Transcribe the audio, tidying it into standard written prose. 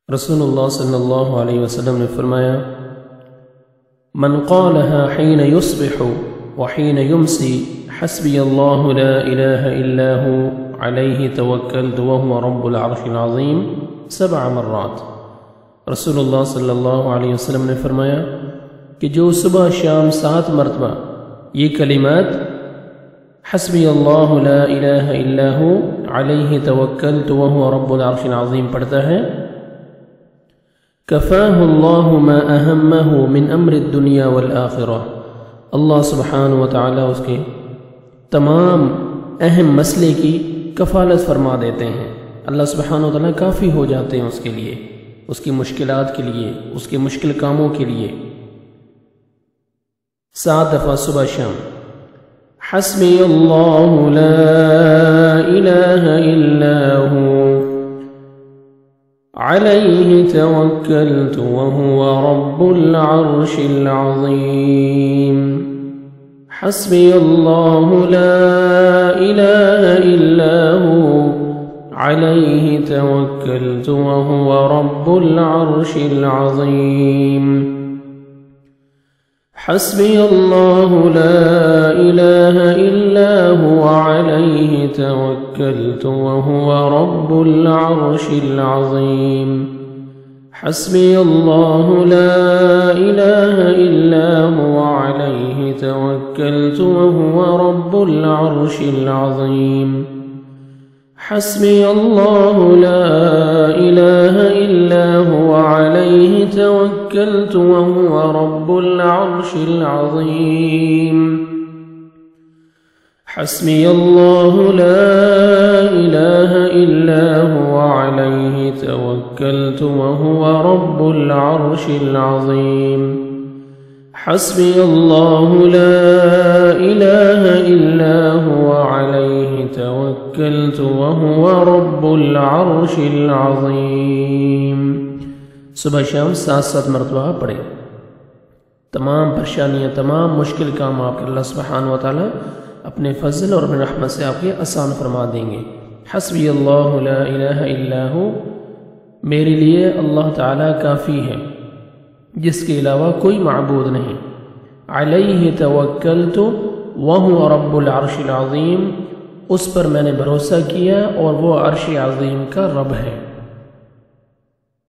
رسول اللہ صلی اللہ علیہ وسلم نے فرمایا من قالها حين يصبح وحين يمسي حسبي الله لا إله إلا هو عليه توكلت وهو رب العرش العظيم 7 مرات۔ رسول اللہ صلی اللہ علیہ وسلم نے فرمایا کہ جو صبح شام 7 مرتبہ یہ کلمات حسبی اللہ لا الہ الا ہو علیہ توکلت وہو رب العرش العظیم پڑھتا ہے، کفاہ اللہ ما اہمہ من امر الدنیا والآخرہ، اللہ سبحانہ وتعالی اس کے تمام اہم مسئلے کی کفالت فرما دیتے ہیں۔ اللہ سبحانہ وتعالی کافی ہو جاتے ہیں اس کے لیے، اس کی مشکلات کے لیے، اس کے مشکل کاموں کے لیے۔ 7 دفعہ صبح شام حسبی اللہ لا الہ الا ہو علیہ توکلت وہو رب العرش العظیم، حسبی اللہ لا الہ الا ہو علیہ توکلت وہو رب العرش العظیم، حسبی اللہ لا الہ الا ہو علیہ توکلت وہو رب العرش العظیم، حسبی اللہ لا الہ الا ہو علیہ توکلت وہو رب العرش العظیم، حسبی اللہ لا الہ الا ہو علیہ توکلت وہو رب العرش العظیم، حسبی اللہ لا الہ الا ہو علیہ توکلت وہو رب العرش العظیم، حسبی اللہ لا الہ الا ہو علیہ توکلت وہو رب العرش العظیم۔ صبح شام 7 مرتبہ پڑھیں، تمام پریشانیاں، تمام مشکل کام آپ کے اللہ سبحانہ وتعالی اپنے فضل اور اپنے رحمت سے آپ کے آسان فرما دیں گے۔ حسبی اللہ لا الہ الا ہو، میرے لیے اللہ تعالی کافی ہے جس کے علاوہ کوئی معبود نہیں، علیہ توکلت وہو رب العرش العظیم، اس پر میں نے بھروسہ کیا اور وہ عرش عظیم کا رب ہے۔